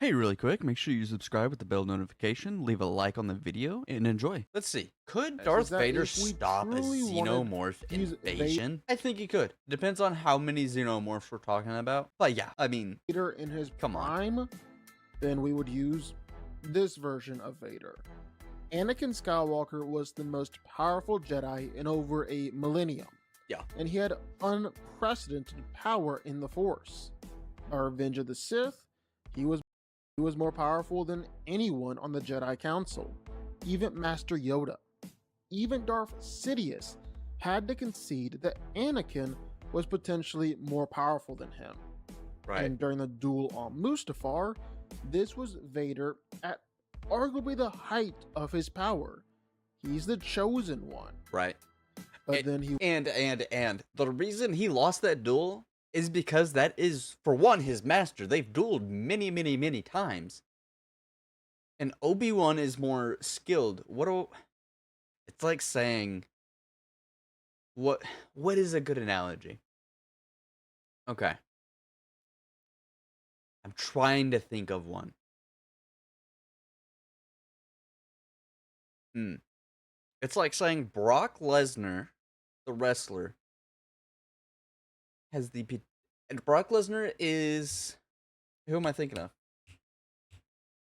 Hey, really quick, make sure you subscribe with the bell notification, leave a like on the video, and enjoy. Let's see. Could Is Darth that Vader if we stop a truly wanted Xenomorph to use invasion? I think he could. Depends on how many Xenomorphs we're talking about. But yeah, I mean, Vader in his come on. prime, then we would use this version of Vader. Anakin Skywalker was the most powerful Jedi in over a millennium. Yeah. And he had unprecedented power in the Force. Our Revenge of the Sith, he was more powerful than anyone on the Jedi Council. Even Master Yoda. Even Darth Sidious had to concede that Anakin was potentially more powerful than him. Right. And during the duel on Mustafar, this was Vader at arguably the height of his power. He's the chosen one. Right. But then he And the reason he lost that duel is because that is, for one, his master. They've dueled many times. And Obi-Wan is more skilled. It's like saying, what is a good analogy? Okay. I'm trying to think of one. It's like saying Brock Lesnar, the wrestler, and Brock Lesnar is, who am I thinking of?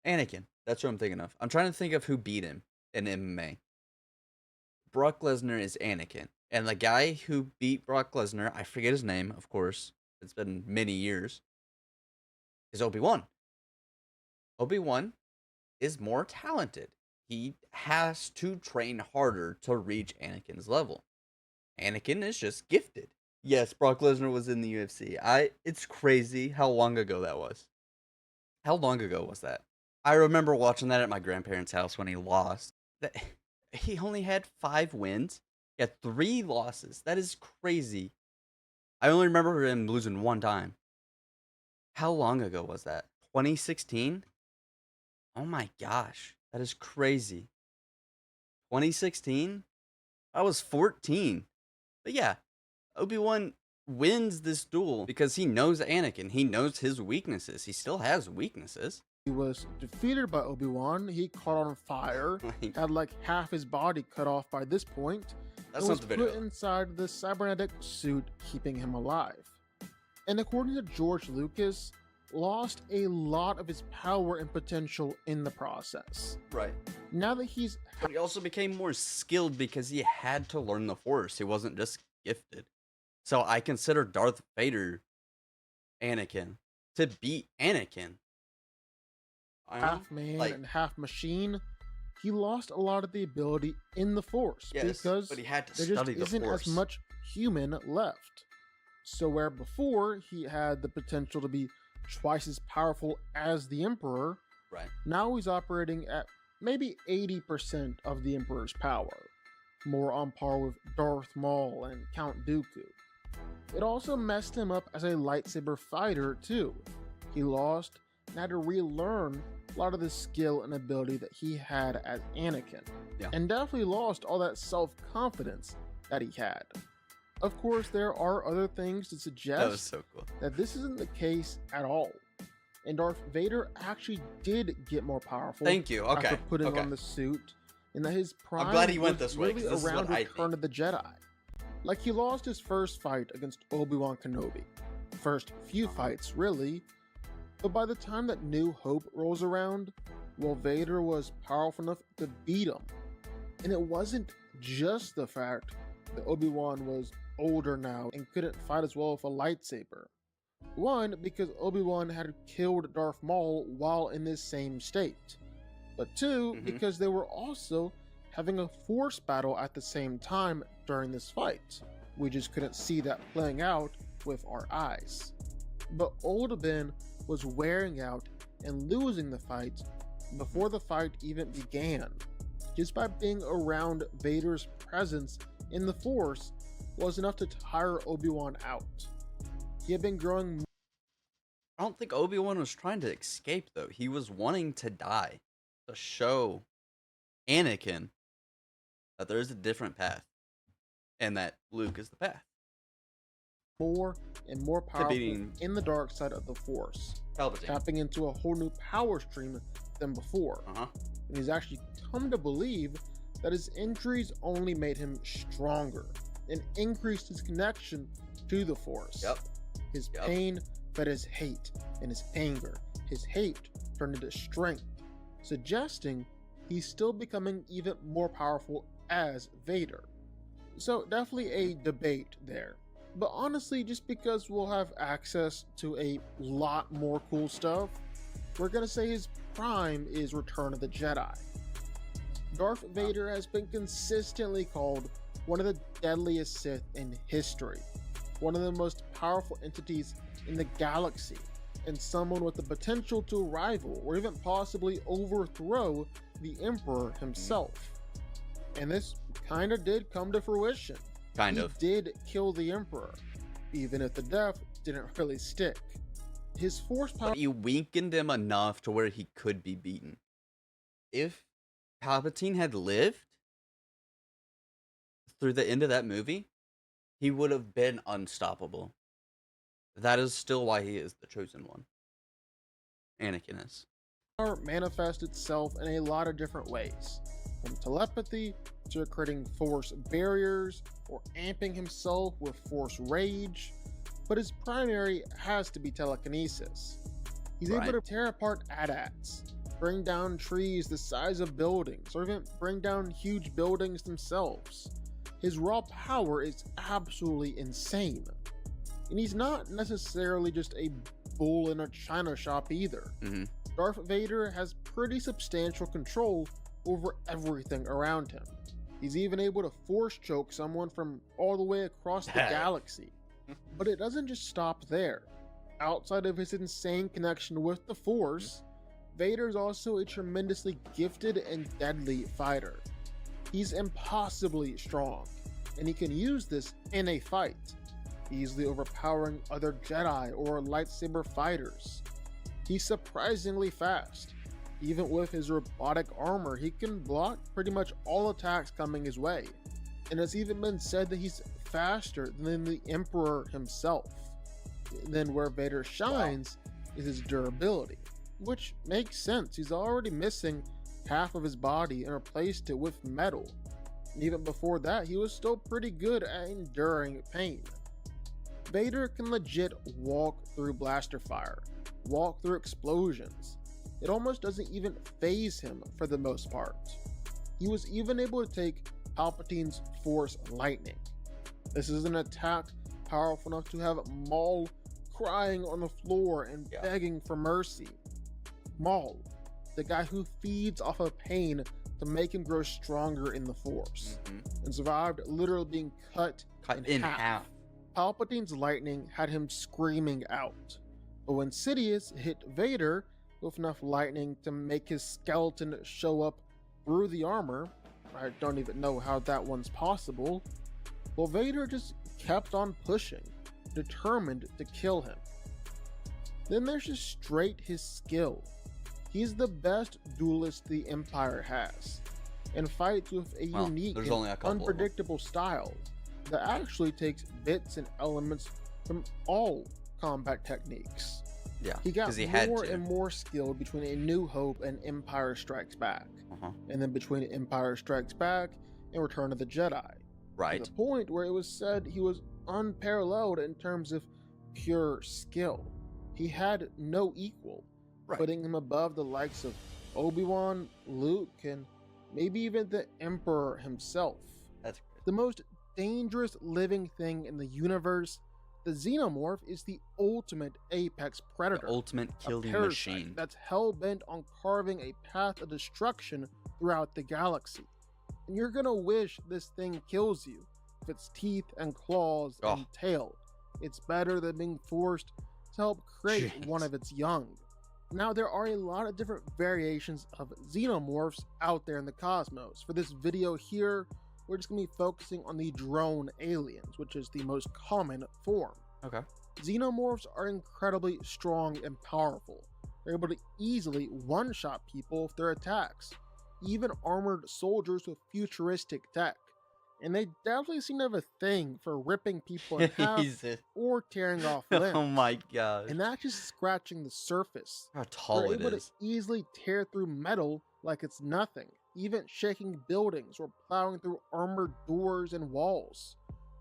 Anakin. That's who I'm thinking of. I'm trying to think of who beat him in MMA. Brock Lesnar is Anakin. And the guy who beat Brock Lesnar, I forget his name, of course. It's been many years. Is Obi-Wan. Obi-Wan is more talented. He has to train harder to reach Anakin's level. Anakin is just gifted. Yes, Brock Lesnar was in the UFC. It's crazy how long ago that was. How long ago was that? I remember watching that at my grandparents' house when he lost. He only had 5 wins. He had 3 losses. That is crazy. I only remember him losing 1 time. How long ago was that? 2016? Oh my gosh. That is crazy. 2016? I was 14. But yeah, Obi-Wan wins this duel because he knows Anakin. He knows his weaknesses. He still has weaknesses. was defeated by Obi-Wan, he caught on fire, had like half his body cut off by this point, That's and not was the video. put inside the cybernetic suit, keeping him alive. And according to George Lucas, lost a lot of his power and potential in the process. Right. Now that he's But he also became more skilled because he had to learn the Force. He wasn't just gifted. So I consider Darth Vader Anakin to beat Anakin. half man and half machine, he lost a lot of the ability in the Force because but he had to there just study the isn't Force. as much human left. So where before he had the potential to be twice as powerful as the Emperor, Right. now he's operating at maybe 80% of the Emperor's power, more on par with Darth Maul and Count Dooku. It also messed him up as a lightsaber fighter too. He lost and had to relearn a lot of the skill and ability that he had as Anakin, and definitely lost all that self-confidence that he had. Of course, there are other things to suggest That was so cool. that this isn't the case at all. And Darth Vader actually did get more powerful. Thank you. Okay. After putting okay. on the suit, and that his prime I'm glad he went was this way, 'cause really this is around what I Return of the Jedi. Like he lost his first fight against Obi-Wan Kenobi. First few fights, really. But by the time that New Hope rolls around, well, Vader was powerful enough to beat him. And it wasn't just the fact that Obi-Wan was older now and couldn't fight as well with a lightsaber. One, because Obi-Wan had killed Darth Maul while in this same state. But two, because they were also having a Force battle at the same time during this fight. We just couldn't see that playing out with our eyes. But old Ben was wearing out and losing the fight before the fight even began. Just by being around Vader's presence in the Force was enough to tire Obi-Wan out. He had been growing. I don't think Obi-Wan was trying to escape, though. He was wanting to die to show Anakin that there's a different path and that Luke is the path. More and more powerful beating in the dark side of the Force. Palpatine. tapping into a whole new power stream than before. And he's actually come to believe that his injuries only made him stronger and increased his connection to the Force. His pain fed his hate, and his anger, his hate turned into strength, suggesting he's still becoming even more powerful as Vader. So definitely a debate there. But honestly, just because we'll have access to a lot more cool stuff, we're gonna say his prime is Return of the Jedi. Darth Vader has been consistently called one of the deadliest Sith in history, one of the most powerful entities in the galaxy, and someone with the potential to rival or even possibly overthrow the Emperor himself. And this kinda did come to fruition. He did kill the Emperor, even if the death didn't really stick. His force power— But you weakened him enough to where he could be beaten. If Palpatine had lived through the end of that movie, he would have been unstoppable. That is still why he is the chosen one. Anakin is. Power manifests itself in a lot of different ways, from telepathy to creating force barriers or amping himself with force rage, but his primary has to be telekinesis. He's able to tear apart AT-ATs, bring down trees the size of buildings, or even bring down huge buildings themselves. His raw power is absolutely insane. And he's not necessarily just a bull in a china shop either. Darth Vader has pretty substantial control over everything around him. He's even able to force choke someone from all the way across the galaxy. But it doesn't just stop there. Outside of his insane connection with the Force, Vader's also a tremendously gifted and deadly fighter. He's impossibly strong, and he can use this in a fight, easily overpowering other Jedi or lightsaber fighters. He's surprisingly fast. Even with his robotic armor, he can block pretty much all attacks coming his way. And it's even been said that he's faster than the Emperor himself. Then where Vader shines is his durability, which makes sense. He's already missing half of his body and replaced it with metal. And even before that, he was still pretty good at enduring pain. Vader can legit walk through blaster fire, walk through explosions. It almost doesn't even phase him for the most part. He was even able to take Palpatine's Force Lightning. This is an attack powerful enough to have Maul crying on the floor and begging for mercy. Maul, the guy who feeds off of pain to make him grow stronger in the Force, and survived literally being cut in half. Palpatine's lightning had him screaming out, but when Sidious hit Vader with enough lightning to make his skeleton show up through the armor, I don't even know how that one's possible, well, Vader just kept on pushing, determined to kill him. Then there's just straight his skill. He's the best duelist the Empire has, and fights with a unique and unpredictable style that actually takes bits and elements from all combat techniques. He got more and more skilled between A New Hope and Empire Strikes Back, and then between Empire Strikes Back and Return of the Jedi. To the point where it was said he was unparalleled in terms of pure skill. He had no equal, putting him above the likes of Obi-Wan, Luke, and maybe even the Emperor himself. The most dangerous living thing in the universe, the Xenomorph is the ultimate apex predator. The ultimate killing machine. That's hell-bent on carving a path of destruction throughout the galaxy. And you're gonna wish this thing kills you with its teeth and claws and tail. It's better than being forced to help create one of its young. Now, there are a lot of different variations of Xenomorphs out there in the cosmos. For this video here, we're just going to be focusing on the drone aliens, which is the most common form. Xenomorphs are incredibly strong and powerful. They're able to easily one-shot people with their attacks, even armored soldiers with futuristic tech. and they definitely seem to have a thing for ripping people in half Jesus. or tearing off Oh limbs. my gosh. And that's just scratching the surface. How They're tall it able to is. easily tear through metal like it's nothing, even shaking buildings or plowing through armored doors and walls.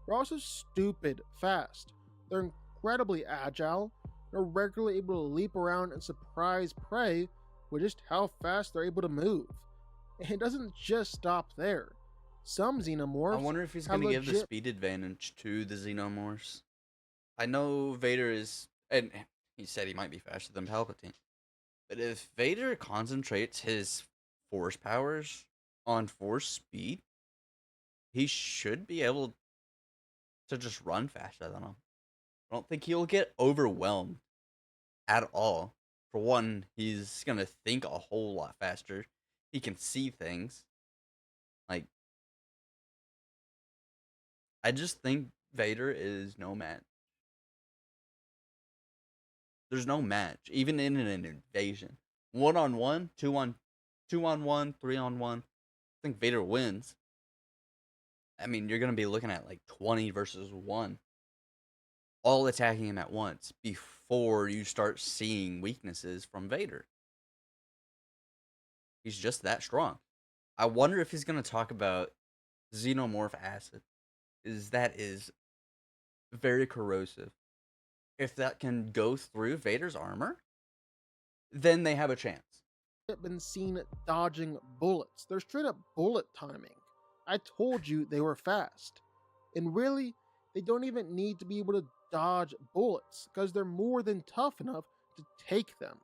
They're also stupid fast. They're incredibly agile. They're regularly able to leap around and surprise prey with just how fast they're able to move. And it doesn't just stop there. Some I xenomorphs wonder if he's have gonna give the legit speed advantage to the Xenomorphs. I know Vader is, and he said he might be faster than Palpatine. But if Vader concentrates his force powers on force speed, he should be able to just run faster than him. I don't think he'll get overwhelmed at all. For one, he's gonna think a whole lot faster. He can see things. Like, I just think Vader is no match. There's no match, even in an invasion. 1-on-1, 2-on-1, 3-on-1. I think Vader wins. I mean, you're gonna be looking at like 20 versus 1, all attacking him at once before you start seeing weaknesses from Vader. He's just that strong. I wonder if he's gonna talk about xenomorph acid. That is very corrosive. If that can go through Vader's armor, then they have a chance. been seen dodging bullets. They're straight up bullet timing. I told you they were fast. And really, they don't even need to be able to dodge bullets because they're more than tough enough to take them.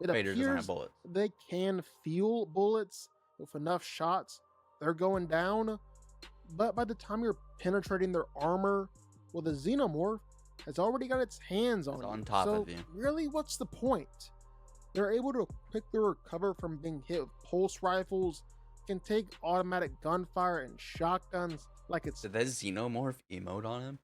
It Vader doesn't have appears bullets. they can feel bullets with enough shots. They're going down, but by the time you're penetrating their armor, well, the xenomorph has already got its hands on It's you. on top so of you. really, what's the point? They're able to quickly recover from being hit with pulse rifles, can take automatic gunfire and shotguns like it's Did that xenomorph emote on him?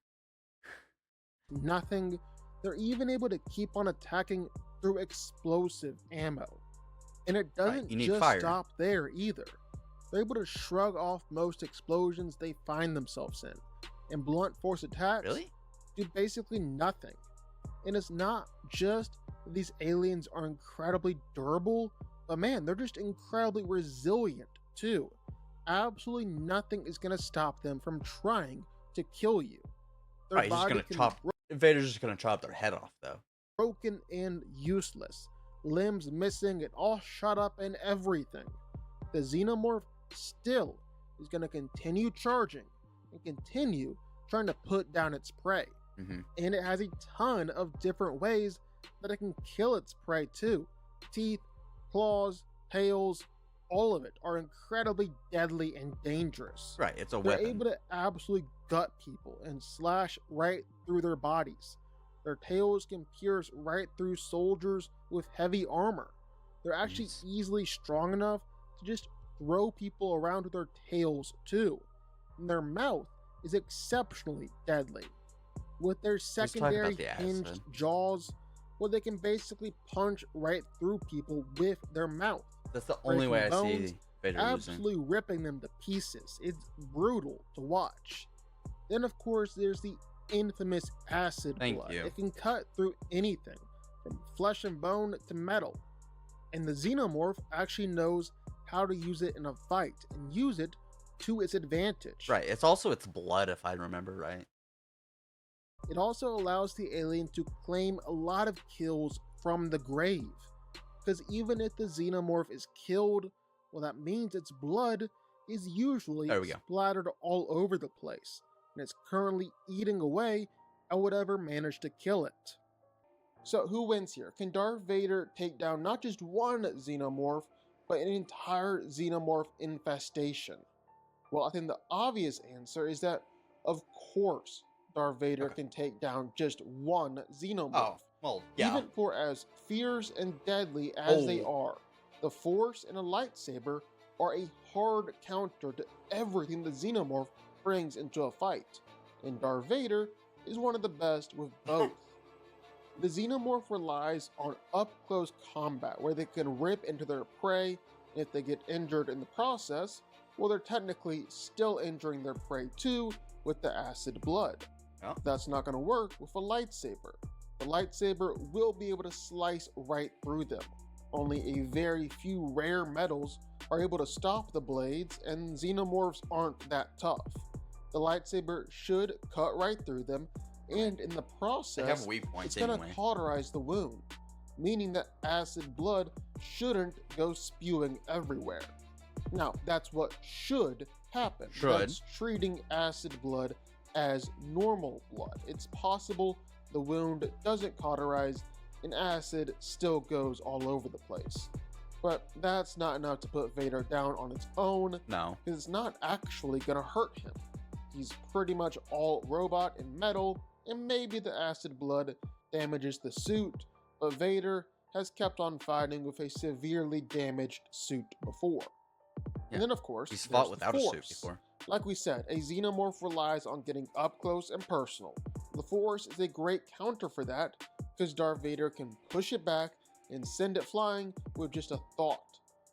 nothing. They're even able to keep on attacking through explosive ammo. And it doesn't you need just fire. stop there either. They're able to shrug off most explosions they find themselves in. And blunt force attacks Really? do basically nothing. And it's not just that these aliens are incredibly durable, but man, they're just incredibly resilient too. Absolutely nothing is going to stop them from trying to kill you. Their Right, he's just body gonna can chop. Vader's just gonna chop their head off, though. broken and useless, limbs missing, and all shot up and everything. The xenomorph still is going to continue charging and continue trying to put down its prey. Mm-hmm. And it has a ton of different ways that it can kill its prey too. Teeth, claws, tails, all of it are incredibly deadly and dangerous. Right, it's a They're weapon. able to absolutely gut people and slash right through their bodies. Their tails can pierce right through soldiers with heavy armor. They're actually Jeez. easily strong enough to just throw people around with their tails too. And their mouth is exceptionally deadly. With their talk about secondary the hinged acid. jaws, well, they can basically punch right through people with their mouth, That's the only way I breaking bones, see Vader losing. absolutely ripping them to pieces. It's brutal to watch. Then, of course, there's the infamous acid Thank blood. you. It can cut through anything, from flesh and bone to metal. And the xenomorph actually knows how to use it in a fight and use it to its advantage. Right, it's also its blood, if I remember right. It also allows the alien to claim a lot of kills from the grave. Because even if the xenomorph is killed, well, that means its blood is usually There we go. splattered all over the place, and it's currently eating away at whatever managed to kill it. So who wins here? Can Darth Vader take down not just one xenomorph, but an entire xenomorph infestation? Well, I think the obvious answer is that, of course, Darth Vader Okay. can take down just one xenomorph. Oh, well, yeah. Even for as fierce and deadly as they are, the Force and a lightsaber are a hard counter to everything the xenomorph brings into a fight, and Darth Vader is one of the best with both. The xenomorph relies on up-close combat where they can rip into their prey, and if they get injured in the process, well, they're technically still injuring their prey too with the acid blood. Oh. That's not going to work with a lightsaber. The lightsaber will be able to slice right through them. Only a very few rare metals are able to stop the blades, and xenomorphs aren't that tough. The lightsaber should cut right through them, and in the process, They have weak points it's going to anyway. cauterize the wound, meaning that acid blood shouldn't go spewing everywhere. Now, that's what should happen. Should. That's treating acid blood as normal blood. It's possible the wound doesn't cauterize and acid still goes all over the place. But that's not enough to put Vader down on its own, No. because it's not actually going to hurt him. He's pretty much all robot and metal, and maybe the acid blood damages the suit, but Vader has kept on fighting with a severely damaged suit before. Yeah. And then, of course, He's fought there's without the a suit Force. before. Like we said, a xenomorph relies on getting up close and personal. The Force is a great counter for that, because Darth Vader can push it back and send it flying with just a thought.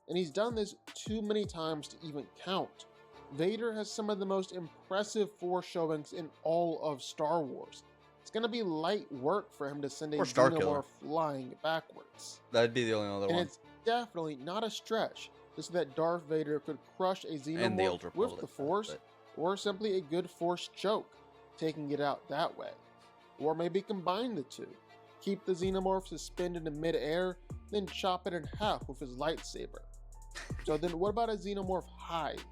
And he's done this too many times to even count. Vader has some of the most impressive Force showings in all of Star Wars. It's going to be light work for him to send a Or Starkiller. xenomorph flying backwards. That'd be the only other And one. it's definitely not a stretch to say that Darth Vader could crush a And the xenomorph Ultra with Prolix, the Force, but- or simply a good Force choke, taking it out that way. Or maybe combine the two. Keep the xenomorph suspended in mid-air, then chop it in half with his lightsaber. So then what about a xenomorph hive?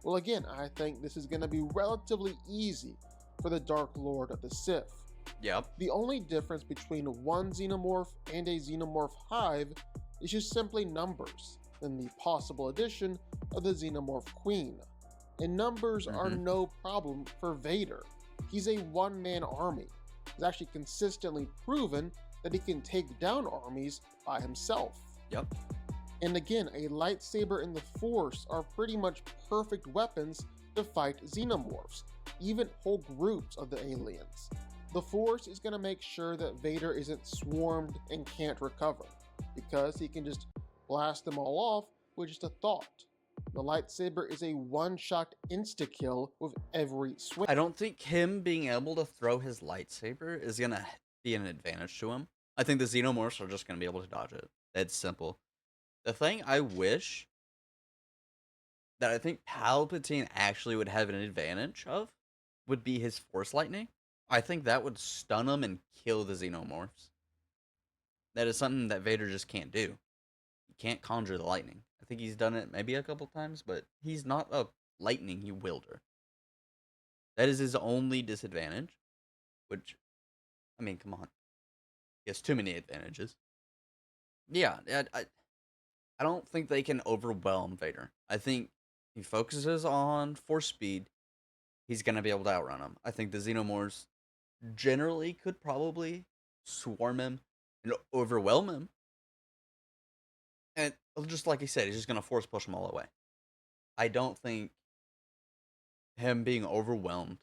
Well, again, I think this is going to be relatively easy for the Dark Lord of the Sith. Yep. The only difference between one xenomorph and a xenomorph hive is just simply numbers, and the possible addition of the xenomorph queen. And numbers are no problem for Vader. He's a one-man army. He's actually consistently proven that he can take down armies by himself. Yep. And again, a lightsaber and the Force are pretty much perfect weapons to fight xenomorphs, even whole groups of the aliens. The Force is going to make sure that Vader isn't swarmed and can't recover, because he can just blast them all off with just a thought. The lightsaber is a one-shot insta-kill with every swing. I don't think him being able to throw his lightsaber is going to be an advantage to him. I think the xenomorphs are just going to be able to dodge it. That's simple. The thing I wish that I think Palpatine actually would have an advantage of would be his Force lightning. I think that would stun him and kill the xenomorphs. That is something that Vader just can't do. He can't conjure the lightning. I think he's done it maybe a couple times, but he's not a lightning wielder. That is his only disadvantage, which, I mean, come on. He has too many advantages. Yeah, I don't think they can overwhelm Vader. I think he focuses on Force speed. He's going to be able to outrun him. I think the Xenomorphs generally could probably swarm him and overwhelm him. And just like he said, he's just going to Force push them all away. I don't think him being overwhelmed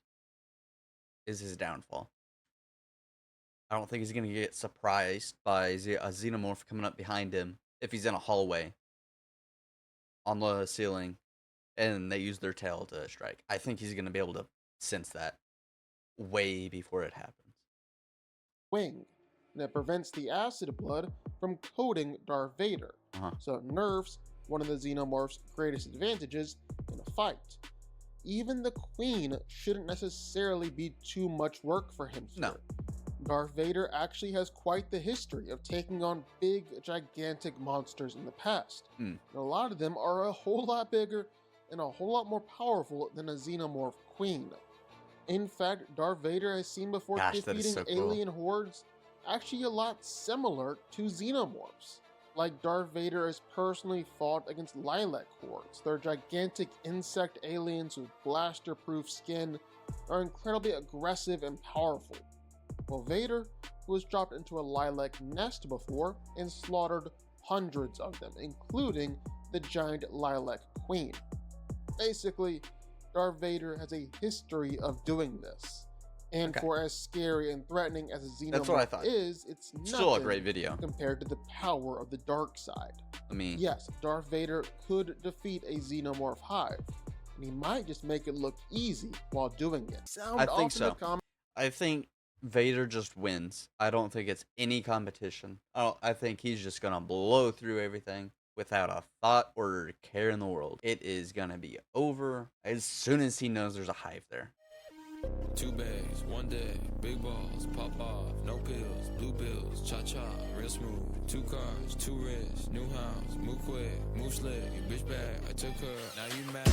is his downfall. I don't think he's going to get surprised by a Xenomorph coming up behind him if he's in a hallway on the ceiling and they use their tail to strike. I think he's going to be able to sense that way before it happens. Wing, and it prevents the acid blood from coating Darth Vader. So it nerfs one of the Xenomorph's greatest advantages in a fight. Even the Queen shouldn't necessarily be too much work for him here. No. Darth Vader actually has quite the history of taking on big, gigantic monsters in the past. And a lot of them are a whole lot bigger and a whole lot more powerful than a Xenomorph Queen. In fact, Darth Vader has seen before defeating so cool. alien hordes actually a lot similar to Xenomorphs. Like Darth Vader has personally fought against Lilac hordes. They're gigantic insect aliens with blaster-proof skin, are incredibly aggressive and powerful. Well, Vader was dropped into a lilac nest before and slaughtered hundreds of them, including the giant lilac queen. Basically, Darth Vader has a history of doing this. And for as scary and threatening as a That's what I Xenomorph thought. is, it's Still a nothing great video. compared to the power of the dark side. I mean, Yes, Darth Vader could defeat a Xenomorph hive, and he might just make it look easy while doing it. Sound I off think in the so. comments. I think Vader just wins. I don't think it's any competition. I think he's just gonna blow through everything without a thought or care in the world. It is gonna be over as soon as he knows there's a hive there. 2 bags, 1 day, big balls, pop off, no pills, blue bills, cha-cha, real smooth, 2 cars, 2 wrists, new house, move quick, move slick, bitch bag, I took her, now you mad.